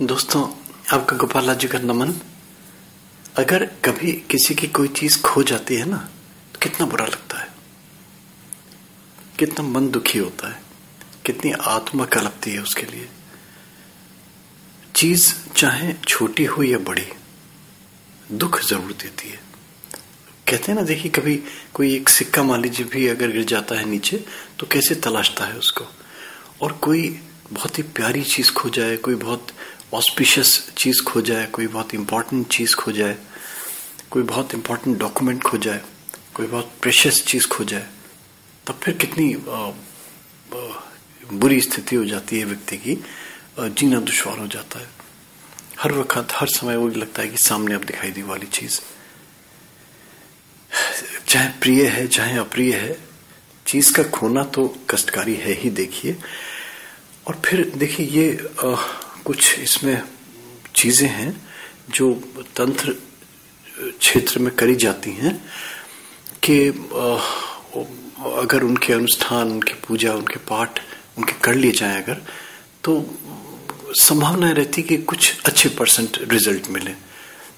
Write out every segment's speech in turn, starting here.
दोस्तों, आपका गोपाल जी का नमन। अगर कभी किसी की कोई चीज खो जाती है ना, तो कितना बुरा लगता है, कितना मन दुखी होता है, कितनी आत्मा कलपती है उसके लिए। चीज चाहे छोटी हो या बड़ी, दुख जरूर देती है। कहते हैं ना, देखिए कभी कोई एक सिक्का मान लीजिए भी अगर गिर जाता है नीचे, तो कैसे तलाशता है उसको। और कोई बहुत ही प्यारी चीज खो जाए, कोई बहुत ऑस्पिशियस चीज खो जाए, कोई बहुत इंपॉर्टेंट चीज खो जाए, कोई बहुत इंपॉर्टेंट डॉक्यूमेंट खो जाए, कोई बहुत प्रेशियस चीज खो जाए, तब फिर कितनी बुरी स्थिति हो जाती है व्यक्ति की। जीना दुश्वार हो जाता है। हर वक्त हर समय वो लगता है कि सामने अब दिखाई दी वाली चीज, चाहे प्रिय है चाहे अप्रिय है, चीज का खोना तो कष्टकारी है ही। देखिए, और फिर देखिए ये कुछ इसमें चीजें हैं जो तंत्र क्षेत्र में करी जाती हैं कि अगर उनके अनुष्ठान, उनकी पूजा, उनके पाठ उनके कर लिए जाए अगर, तो संभावना रहती कि कुछ अच्छे परसेंट रिजल्ट मिले।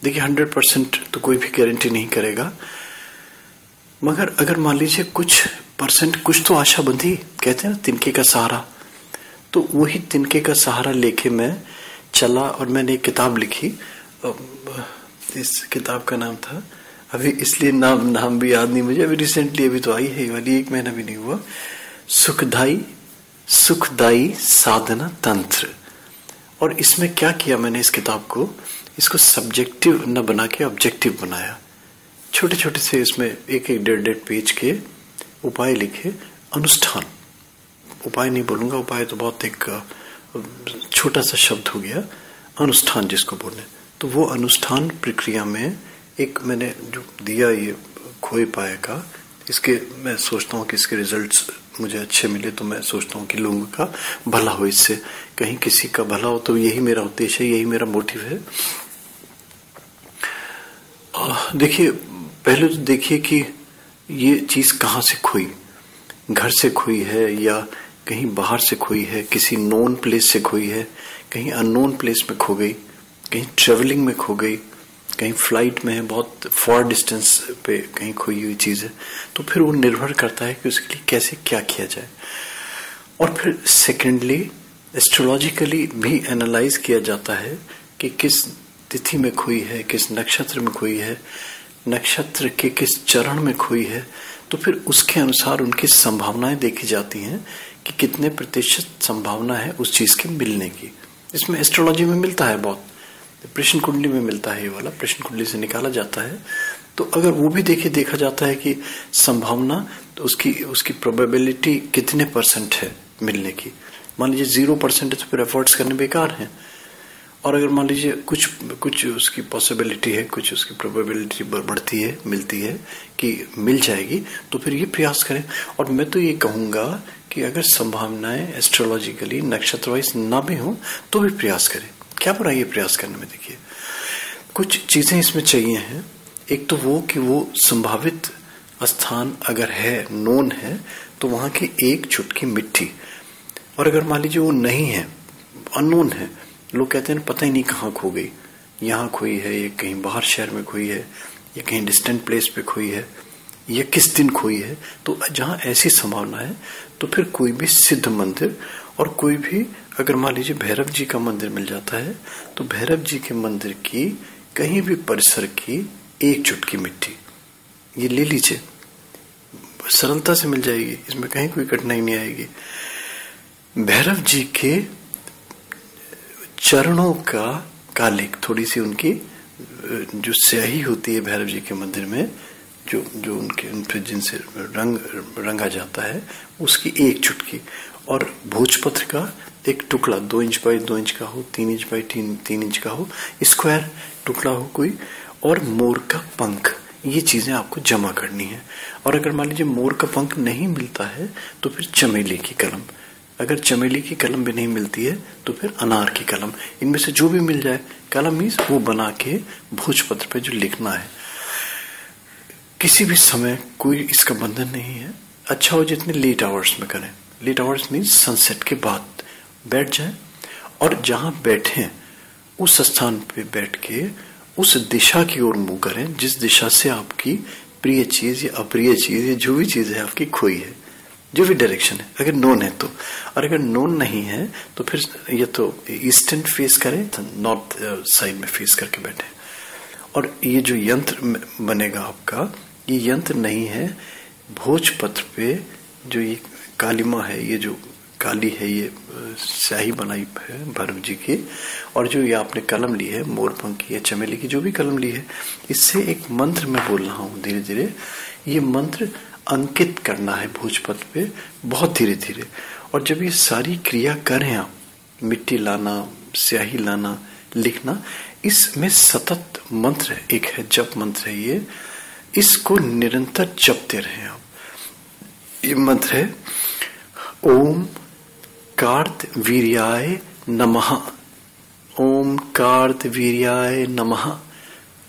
देखिए 100% तो कोई भी गारंटी नहीं करेगा, मगर अगर मान लीजिए कुछ परसेंट, कुछ तो आशा बंधी। कहते हैं ना, तिनके का सहारा। तो वही तिनके का सहारा लेके मैं चला और मैंने एक किताब लिखी। इस किताब का नाम था, अभी इसलिए नाम भी याद नहीं मुझे, अभी रिसेंटली अभी तो आई है वाली, 1 महीना भी नहीं हुआ। सुखदाई साधना तंत्र। और इसमें क्या किया मैंने, इस किताब को, इसको सब्जेक्टिव न बना के ऑब्जेक्टिव बनाया। छोटे छोटे से इसमें 1-1 पेज के उपाय लिखे। अनुष्ठान, उपाय नहीं बोलूंगा, उपाय तो बहुत एक छोटा सा शब्द हो गया। अनुष्ठान जिसको बोले, तो वो अनुष्ठान प्रक्रिया में एक मैंने जो दिया ये खोए पाए का, इसके मैं सोचता हूँ कि इसके रिजल्ट्स मुझे अच्छे मिले, तो मैं सोचता हूँ कि लोगों का भला हो इससे, कहीं किसी का भला हो, तो यही मेरा उद्देश्य है, यही मेरा मोटिव है। देखिए, पहले तो देखिए कि ये चीज कहाँ से खोई। घर से खोई है या कहीं बाहर से खोई है, किसी नोन प्लेस से खोई है, कहीं अननोन प्लेस में खो गई, कहीं ट्रेवलिंग में खो गई, कहीं फ्लाइट में है, बहुत फॉर डिस्टेंस पे कहीं खोई हुई चीज है। तो फिर वो निर्भर करता है कि उसके लिए कैसे क्या किया जाए। और फिर सेकेंडली एस्ट्रोलॉजिकली भी एनालाइज किया जाता है कि किस तिथि में खोई है, किस नक्षत्र में खोई है, नक्षत्र के किस चरण में खोई है। तो फिर उसके अनुसार उनकी संभावनाएं देखी जाती हैं कि कितने प्रतिशत संभावना है उस चीज के मिलने की। इसमें एस्ट्रोलॉजी में मिलता है बहुत, प्रश्न कुंडली में मिलता है, ये वाला प्रश्न कुंडली से निकाला जाता है। तो अगर वो भी देखा जाता है कि संभावना, तो उसकी प्रोबेबिलिटी कितने परसेंट है मिलने की। मान लीजिए 0% है, तो फिर एफर्ट्स करने बेकार हैं। और अगर मान लीजिए कुछ उसकी पॉसिबिलिटी है, कुछ उसकी प्रोबेबिलिटी बढ़ती है, मिलती है कि मिल जाएगी, तो फिर ये प्रयास करें। और मैं तो ये कहूंगा कि अगर संभावनाएं एस्ट्रोलॉजिकली नक्षत्र वाइज ना भी हो, तो भी प्रयास करें। क्या बुराई है प्रयास करने में। देखिए, कुछ चीजें इसमें चाहिए हैं। एक तो वो कि वो संभावित स्थान अगर है, नोन है, तो वहां की एक चुटकी मिट्टी। और अगर मान लीजिए वो नहीं है, अननोन है, लोग कहते हैं पता ही नहीं कहाँ खो गई, यहाँ खोई है, ये कहीं बाहर शहर में खोई है, ये कहीं डिस्टेंट प्लेस पे खोई है, ये किस दिन खोई है। तो जहां ऐसी संभावना है, तो फिर कोई भी सिद्ध मंदिर, और कोई भी अगर मान लीजिए भैरव जी का मंदिर मिल जाता है, तो भैरव जी के मंदिर की कहीं भी परिसर की एक चुटकी मिट्टी ये ले लीजिए, सरलता से मिल जाएगी, इसमें कहीं कोई कठिनाई नहीं आएगी। भैरव जी के चरणों का कालिक, थोड़ी सी उनकी जो स्याही होती है भैरव जी के मंदिर में, जो उनके जिनसे रंगा जाता है, उसकी एक चुटकी, और भोजपत्र का एक टुकड़ा 2 इंच बाई 2 इंच का हो, 3 इंच बाई 3 इंच का हो, स्क्वायर टुकड़ा हो कोई, और मोर का पंख। ये चीजें आपको जमा करनी है। और अगर मान लीजिए मोर का पंख नहीं मिलता है, तो फिर चमेली की कलम। अगर चमेली की कलम भी नहीं मिलती है, तो फिर अनार की कलम। इनमें से जो भी मिल जाए, कलम मीन्स वो बना के भोजपत्र पे जो लिखना है। किसी भी समय कोई इसका बंधन नहीं है। अच्छा हो जितने लेट आवर्स में करें। लेट आवर्स मीन्स सनसेट के बाद बैठ जाए, और जहां बैठे उस स्थान पे बैठ के उस दिशा की ओर मुंह करें जिस दिशा से आपकी प्रिय चीज या अप्रिय चीज या जो भी चीज है आपकी खोई है, जो भी डायरेक्शन है, अगर नोन है तो। और अगर नोन नहीं है तो फिर ये तो ईस्टर्न फेस करें, नॉर्थ साइड में फेस करके बैठे। और ये जो यंत्र बनेगा आपका, ये यंत्र नहीं है भोजपत्र पे जो ये कालिमा है, ये जो काली है, ये स्याही बनाई है भैरव जी की, और जो ये आपने कलम ली है मोरपंखी या चमेली की जो भी कलम ली है, इससे एक मंत्र मैं बोल रहा हूँ धीरे धीरे। ये मंत्र अंकित करना है भोजपत्र पे बहुत धीरे धीरे। और जब ये सारी क्रिया करें आप, मिट्टी लाना, स्याही लाना, लिखना, इसमें सतत मंत्र एक है, जप मंत्र है ये, इसको निरंतर जपते रहें आप। ये मंत्र है ओम कार्तवीर्याय नमः, ओम कार्तवीर्याय नमः,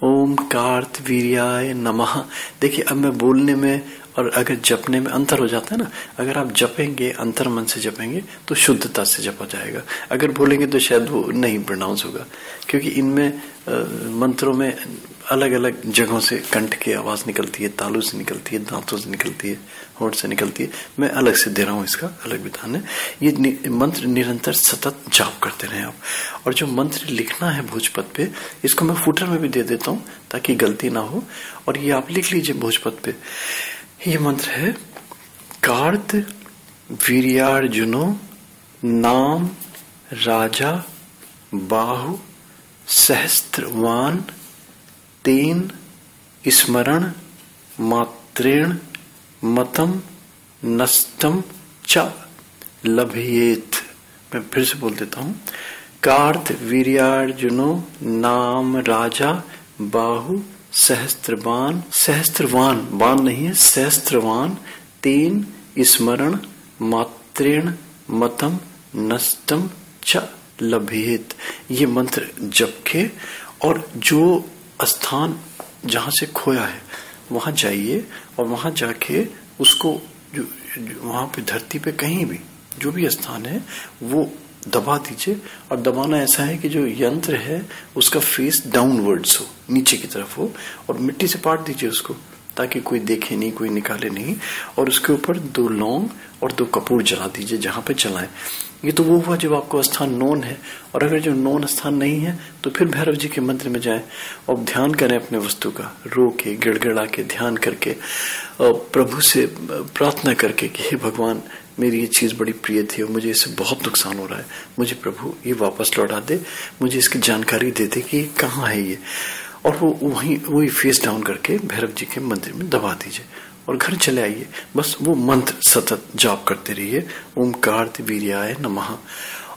ओम कार्तवीर्याय नमः। देखिए अब मैं बोलने में और अगर जपने में अंतर हो जाता है ना। अगर आप जपेंगे अंतर मन से जपेंगे तो शुद्धता से जपा जाएगा, अगर बोलेंगे तो शायद वो नहीं प्रोनाउंस होगा, क्योंकि इनमें मंत्रों में अलग अलग जगहों से कंठ की आवाज निकलती है, तालू से निकलती है, दांतों से निकलती है, होंठ से निकलती है। मैं अलग से दे रहा हूँ, इसका अलग विधान है। ये मंत्र निरंतर सतत जाप करते रहे आप। और जो मंत्र लिखना है भोजपत्र पे, इसको मैं फुटर में भी दे देता हूँ ताकि गलती ना हो, और ये आप लिख लीजिए भोजपत्र पे। ये मंत्र है कार्त वीर्यार्जुनो नाम राजा बाहु सहस्त्रवान तेन स्मरण मात्रेण मतम नष्टम च लभयेत। मैं फिर से बोल देता हूं। कार्त वीर्यार्जुनो नाम राजा बाहु सहस्त्रवान, सहस्त्रवान बाण नहीं है, सहस्त्रवान तेन स्मरण मात्रेण मतम नष्टम च लभेत। ये मंत्र जप के और जो स्थान जहां से खोया है वहां जाइए, और वहां जाके उसको जो वहां पे धरती पे कहीं भी जो भी स्थान है वो दबा दीजिए। और दबाना ऐसा है कि जो यंत्र है उसका फेस डाउनवर्ड्स हो, नीचे की तरफ हो, और मिट्टी से पाट दीजिए उसको ताकि कोई देखे नहीं, कोई निकाले नहीं। और उसके ऊपर 2 लौंग और 2 कपूर जला दीजिए जहां पे जलाएं। ये तो वो हुआ जब आपको स्थान नोन है। और अगर जो नोन स्थान नहीं है तो फिर भैरव जी के मंत्र में जाएं और ध्यान करें अपने वस्तु का, रो के गिड़गिड़ा के ध्यान करके, प्रभु से प्रार्थना करके कि हे भगवान, मेरी ये चीज बड़ी प्रिय थी और मुझे इससे बहुत नुकसान हो रहा है, मुझे प्रभु ये वापस लौटा दे, मुझे इसकी जानकारी दे दे कि कहाँ है ये। और वो वही फेस डाउन करके भैरव जी के मंदिर में दबा दीजिए और घर चले आइए। बस वो मंत्र सतत जाप करते रहिए, ओमकार वीर्याय नमः।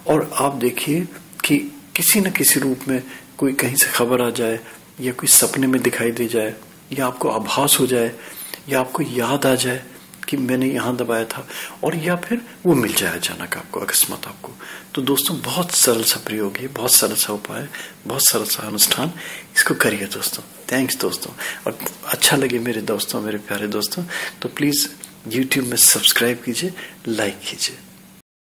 और आप देखिए कि किसी न किसी रूप में कोई कहीं से खबर आ जाए, या कोई सपने में दिखाई दे जाए, या आपको आभास हो जाए, या आपको याद आ जाए कि मैंने यहाँ दबाया था, और या फिर वो मिल जाए अचानक आपको, अकस्मात आपको। तो दोस्तों बहुत सरल सा प्रयोग है, बहुत सरल सा उपाय, बहुत सरल सा अनुष्ठान, इसको करिए दोस्तों। थैंक्स दोस्तों। और अच्छा लगे मेरे दोस्तों, मेरे प्यारे दोस्तों, तो प्लीज YouTube में सब्सक्राइब कीजिए, लाइक कीजिए।